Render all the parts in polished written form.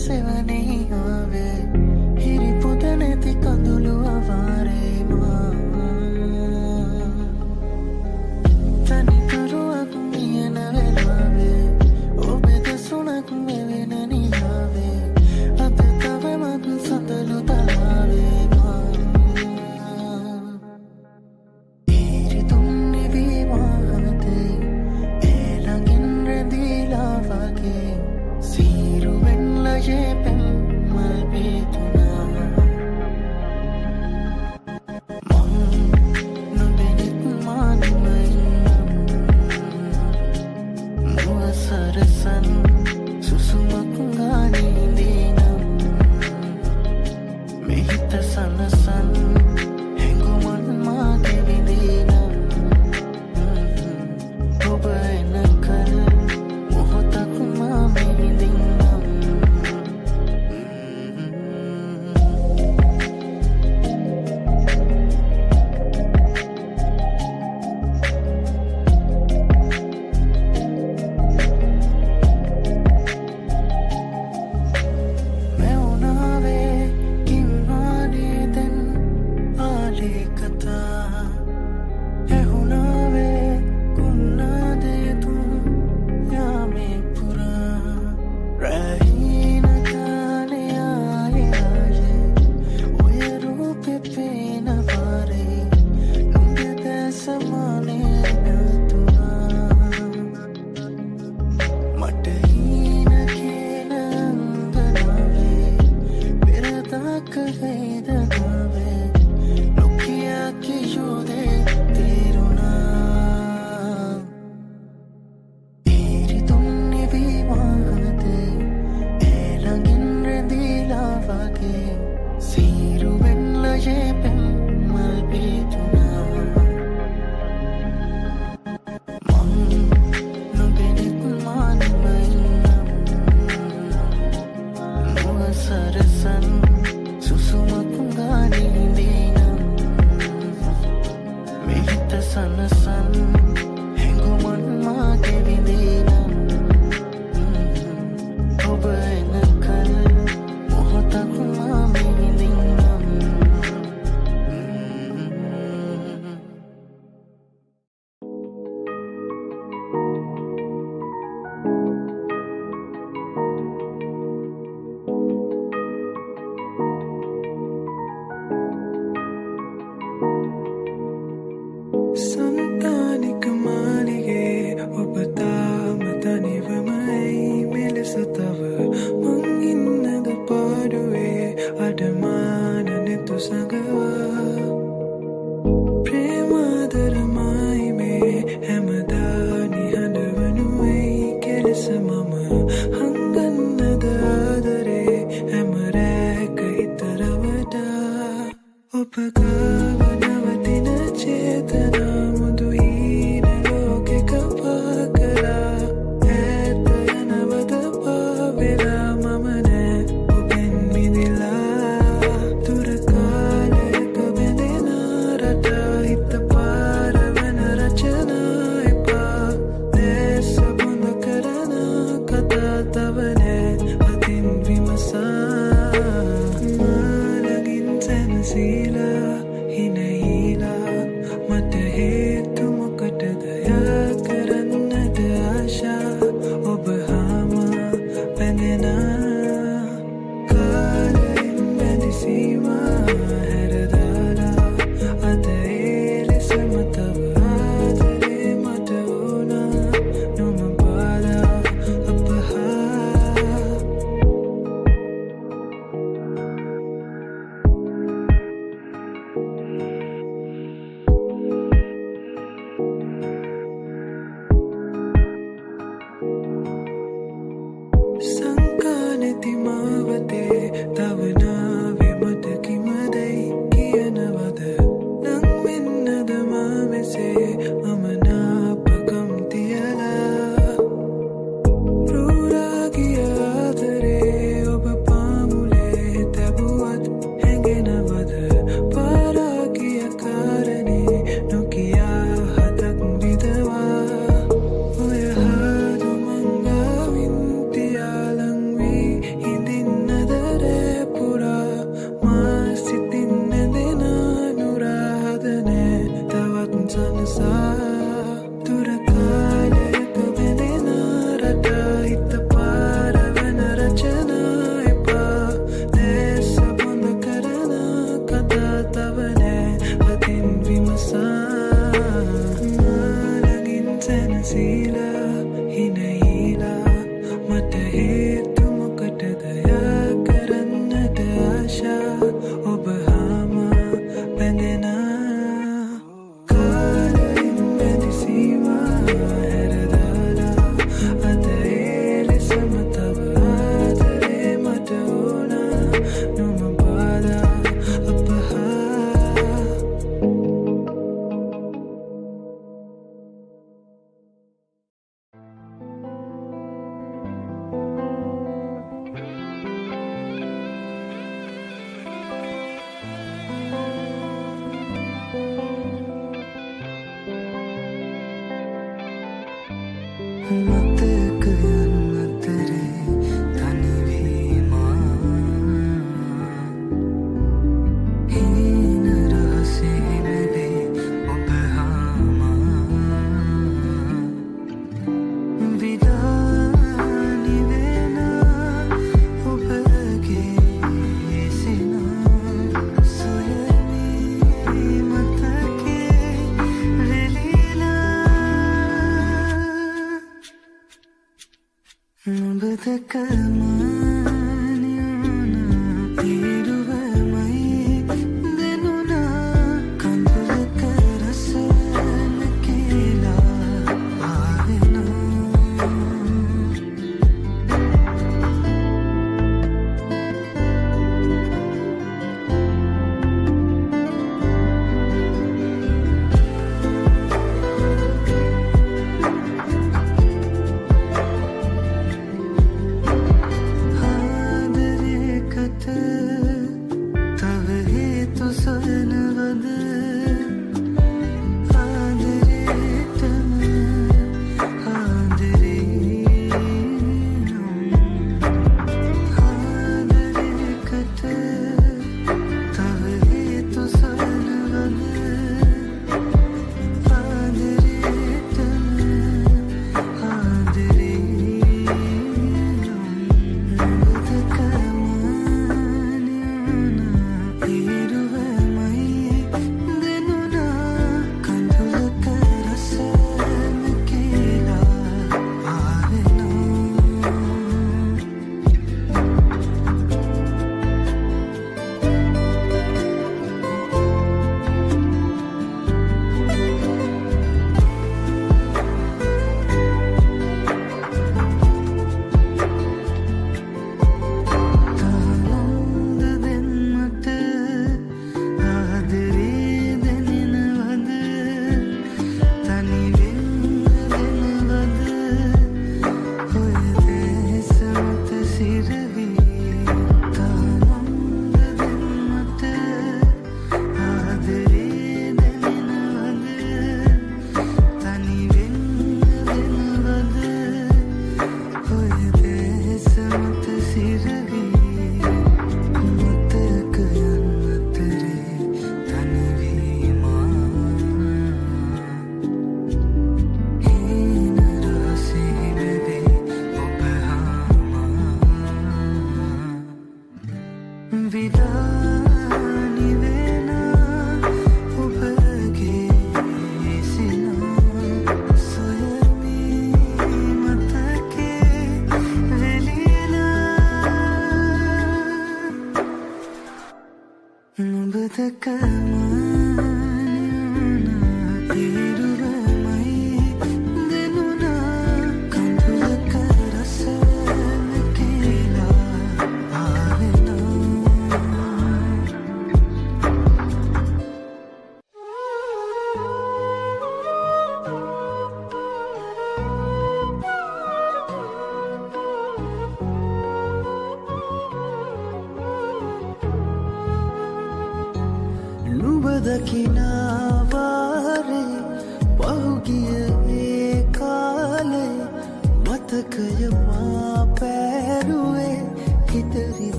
සෙවනේ ආවේ හිරි පුද නැති කඳුළු අවාරේ මා තනිකරුවක් මියන වෙලාවේ ඔබේ දසුනක් මෙවෙන නිලාවේ අද තවමත් සඳලු තලාවේ මා හිරි තුන්නේ විවාහතේ ඒ ළඟින් රැඳීලා වගේ සීරුවෙන් ලජෙපෙන් මල් පිතුනා මං නොබෙනෙත් මානමයි මුව සරසන් සුසුමක් ගානේදී නම් මෙහිත සනසන් හැඟුමන් මාගේ විදී නම් ඔබ එනකල් මොහොතක් මා මෙහිදී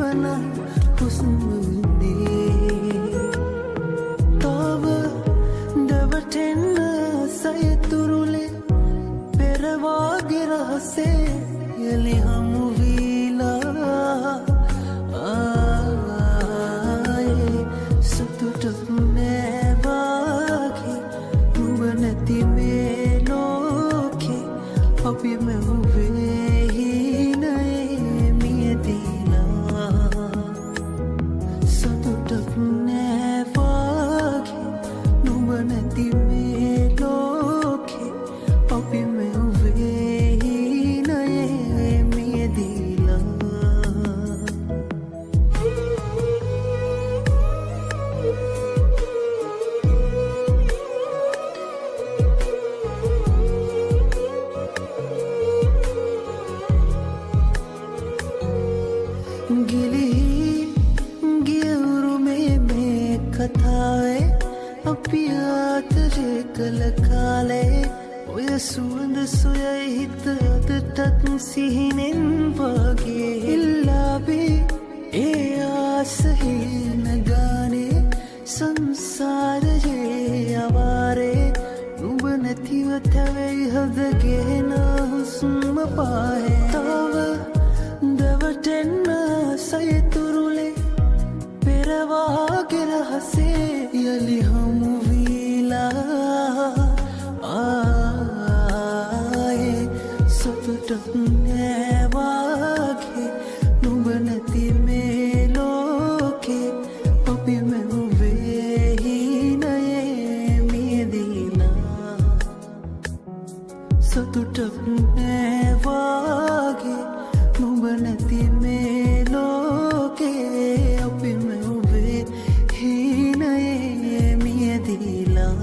ඔබන හුස්මුනේ තව දවටෙන්න සයතුරුලේ පෙරවාගේ රහසේ යලි හමු වීලා ආයේ සතුටක් නෑ වාගේ නුඹ නැති මේ ලෝකේ අපි මෙව්වේ හිනයේ මියදීලා සතුටක් නෑ වාගේ නුඹ නැති මේ ලෝකේ අපි මෙව්වේ හිනයේ මියදීලා කතාවේ අපි ආතරේ කළ කාලේ ඔය සුවඳ සොයයි හිත අදටත් සිහිනෙන් වගේ ඉල්ලාබේ ඒ ආසහින ගානේ සංසාරයේ අවාරේ නුඹ නැතිව තැවෙයි හදගෙන හුස්ම පාහේ තව දවටෙන්න සයතුරුලේ පෙරවාගේ රහසේ යලි හමු වීලා ආයේ සතුටක් නෑ වාගේ නුඹ නැති මේ ලෝකේ අපි මෙව්වේ හිනයේ මියදීලා සතුටක් නෑ වාගේ නුඹ නැති මේ ලෝකේ අපි මෙව්වේ හිනයේ මියදීලා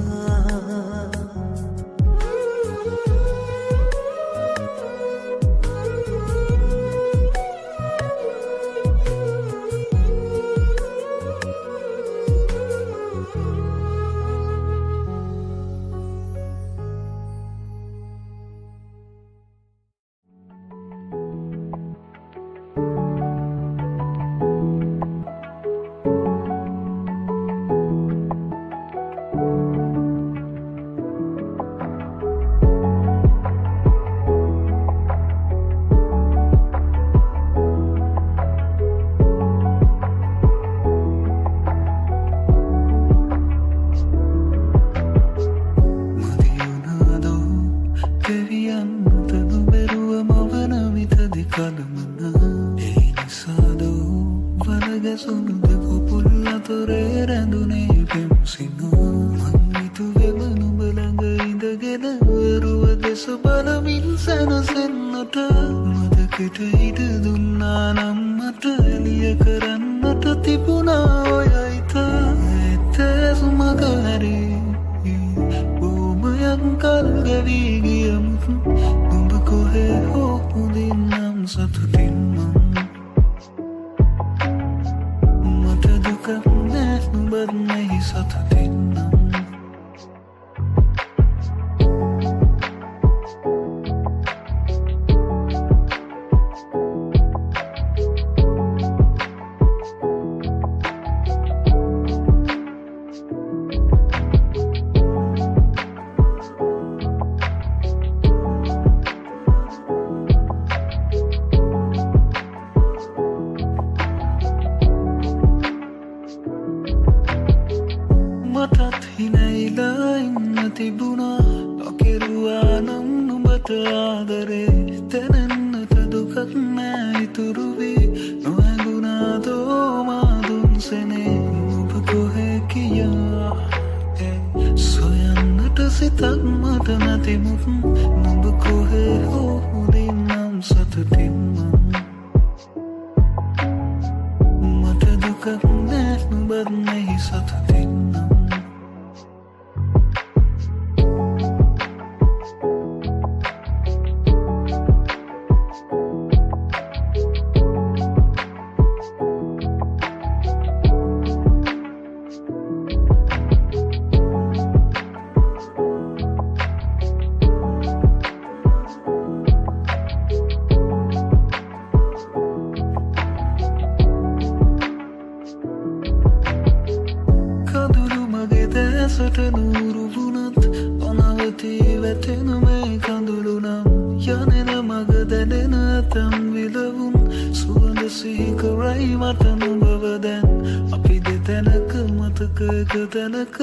මනසට නూరు වුණත් අනවතී වැටෙන මේ කඳුළු නම් යනෙන මග දැනෙන ඇතම් විලවුන් සුවඳ සිහි කරයි මට නුඹව දැන් අපි දෙතැනක මතක එක තැනක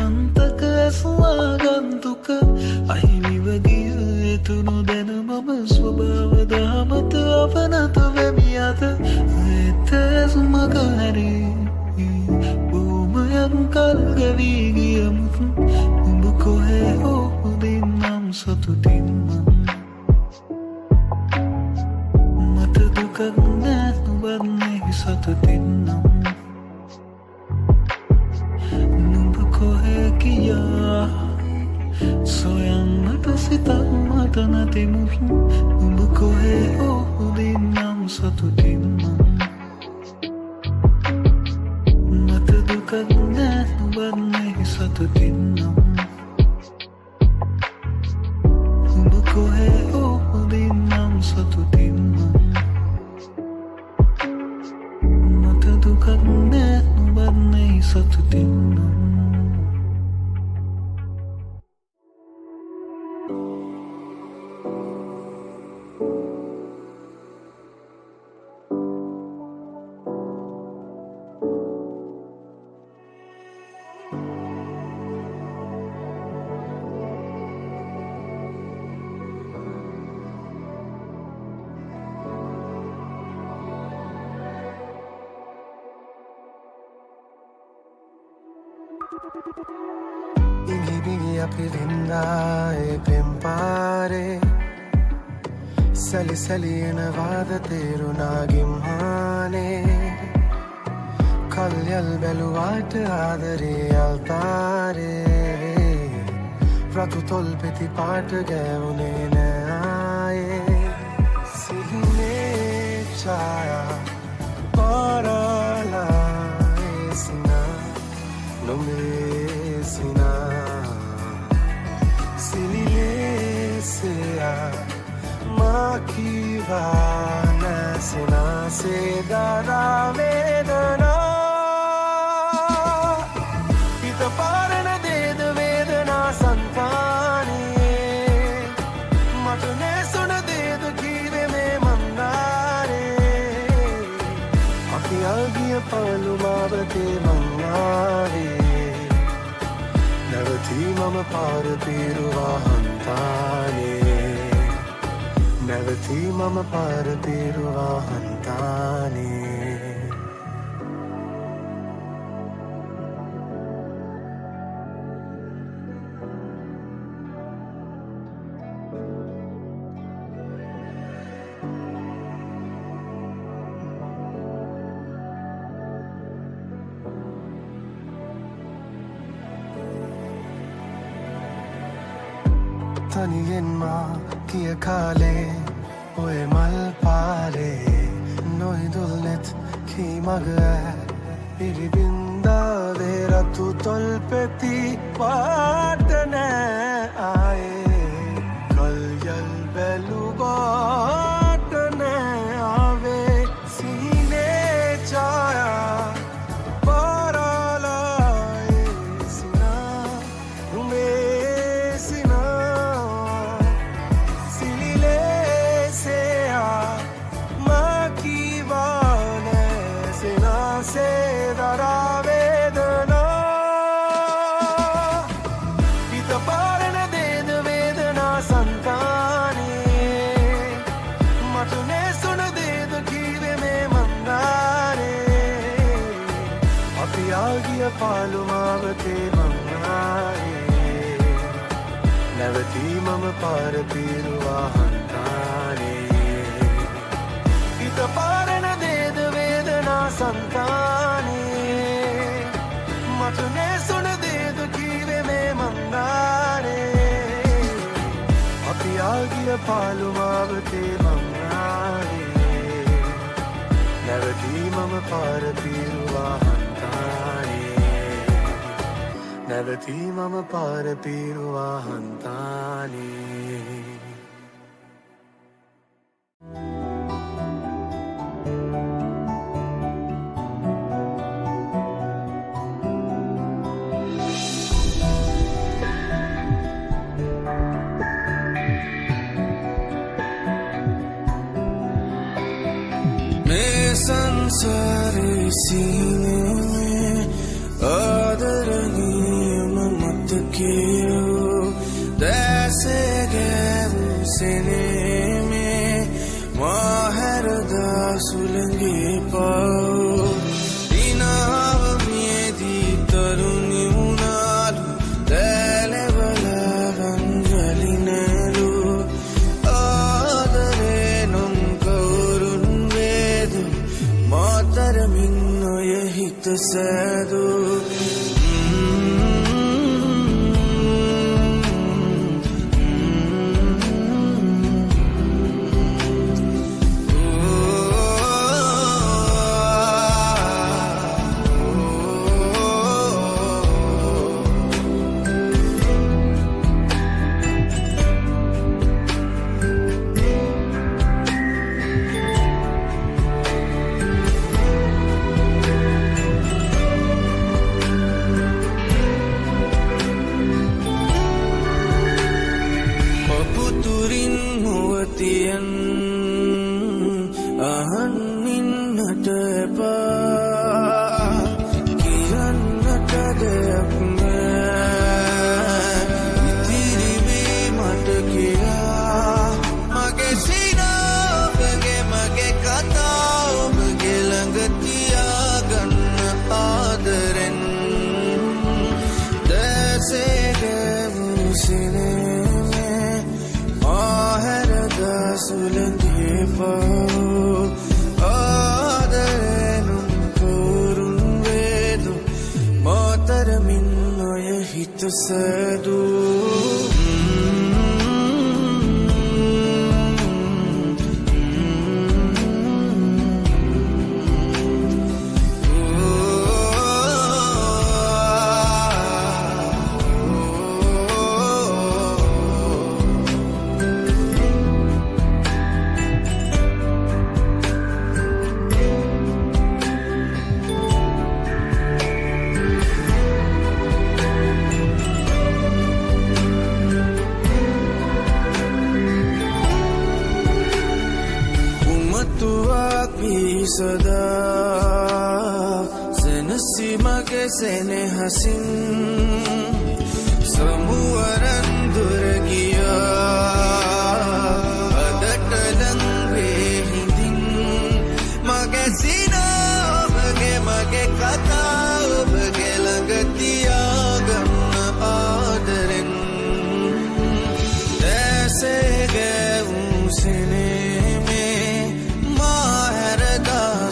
අන්තක ඇස්වා ගන්තුක අහිමිව ගිය එතුණු දැන මම ස්වභාව දහමත අවනත වෙමි අද එතැස් මග හැරී බොහොමයක් කල් ගෙවී ගියමුත් උඹ කොහේ හෝ දෙන්නම් සතුටින් මට දුකක් නෑ නුඹත් නෙහි සතුටින් නුඹ කොහේ ගියා සොයන්නට සිතක් මට නැතිමුත් උඹ කොහේ හෝ දෙන්නම් සතුටින් මට දුකක් නෑ නුඹත් නෙහි සතුටින් උඹ කොහේ හෝ දෙන්නම් සතුටින් මට දුකක් නෑ නුඹත් නෙහි සතුටින් ඉඟිබිඟි අපි රින්දායේ පෙම්පාරේ සැලි සැලි එනවාද තේරුණා ගිම්හානේ කල්යල් බැලුවාට ආදරේ අල්තාරේ රතු තොල් පෙති පාට ගෑවුනේ නෑයේ සිහිනේ ඡායා පාරලා Nomesina Sililesea Makiva Nasina Sedara Vedana Ita parana Deda Vedana Santani Matane Suna Deda Kive Me Mandare Api Agiya Palu Mavate Mangare නැවතී මම පාර පිරුවා හන්තානේ නැවතී මම පාර පිරුවා හන්තානේ තනියෙන් මා කිය කාලේ ඔය මල් පාරේ නොහිදුල්නෙත් කී මග පිරිබින්දාවේ රතු තොල් පෙති පාට නෑ ආයේ කල්යල් බැලුවාට නෑ ආවේ සීනේ ඡායා පාරාලායේ සිනා රුමේ සිනා සිලිලේසෙයා මකිවානේ සිනා සේදරා වේදනා හිත පාරන දේද වේදනා සංතානේ මට නේසුන දේද කීවේ මේ මන්දාරේ අපි ආගිය පාළුමාවතේ මංගාරේ නැවතී මම පාර පිරුවා හන්තානේ හිත පාරන දේද වේදනා සංතානේ මට නේසුන දේද කීවේ මේ මන්දාරේ අපි ආගිය පාළුමාවතේ මංගාරේ නැවතී මම පාර පිරුවා හන්තානේ නැවතී මම පාර පිරුවා හන්තානේ संसारे सीने में आदरणीय मत कियो जैसे गैरू सीने में माहर दासुलंगे पाओ दिनाव मेदी तरुणी उनालू तैले बला रंजलि नलू आदरे नुम कौरुन वेदु मातर मिन्नो यहित सैदु Sadu सदा सेनसी मगे सेने हसीन समुवरन दुर्गिया अदटलं वे हिंदिन मगे सीना मगे कथा मगे लगतिया गन्न आदरन ऐसे गए सेने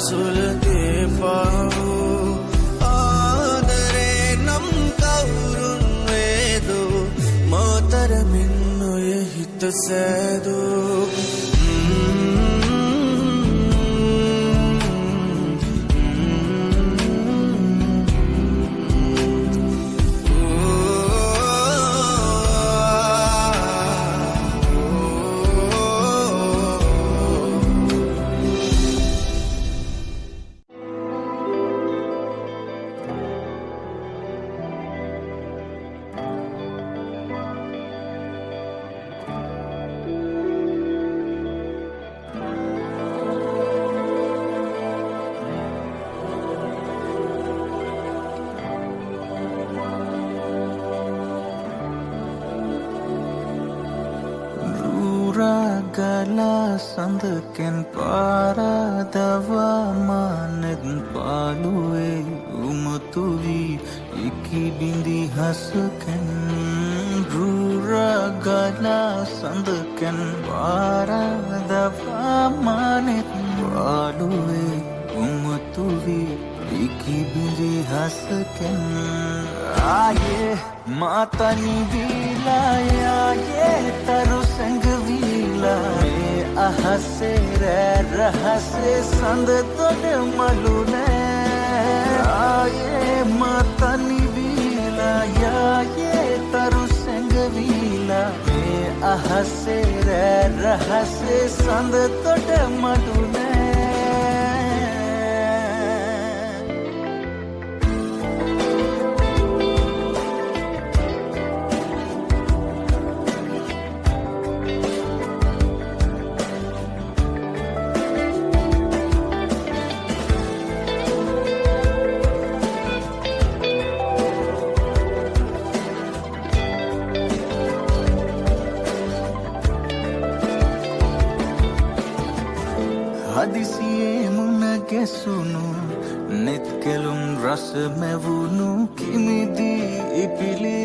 सुलते पाओ आदरे नम कौरुन वेदो मातर मिन्नो यहित Saido Gala sandaken para dava manen palue umatuvi iki bindi hasken rura gala sandaken para dava manen palue umatuvi iki bindi hasken aye matani vilaya ye taru sang ahase rahase sand tode malune aaye matani vila ya ye taru sang vila me ahase rahase sand tode malune සුණු නෙත් කෙලුම් රස මැවුණු කිමිදී ඉපිලි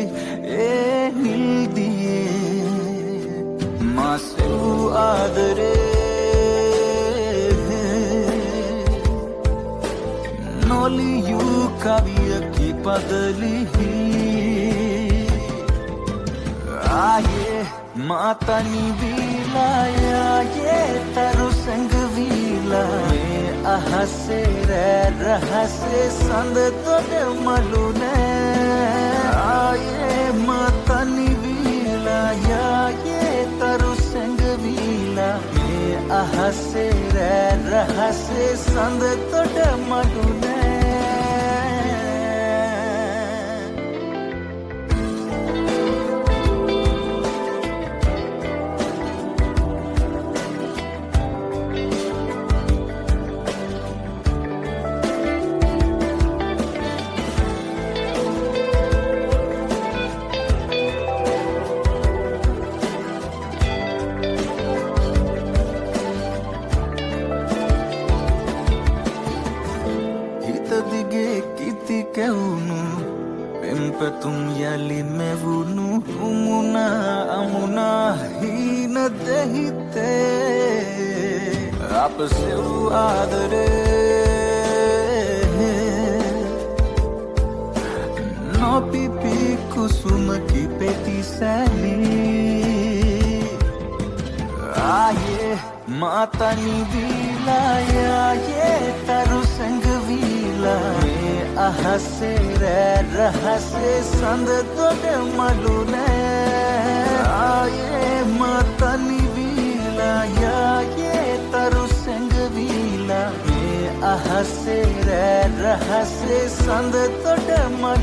ඒ නිල්දියේ මාසු ආදරේ නොලියූ කවියකි පදලිහි ආයේ මාතනි විලායේ තරු සංගවිලා මේ අහසේ රහසේ සඳ තොට මලුනේ ආයේ මාතනි විලායේ තරු සංගවිලා මේ අහසේ රහසේ සඳ තොට මලුනේ පෙම්පතුම් යලි මෙවුණු උමුණා අමුණා හීන දෙහිතේ අප සෙව් ආදරේ නොපිපි කුසුමකි පෙති සැලී ආයේ මාතනි විලායේ තරු සංගවිලා අහසේ රහසේ සඳ තොට මලුනේ ආයේ මාතනි විලායේ තරු සංගවිලා මේ අහසේ රහසේ සඳ තොට මලුනේ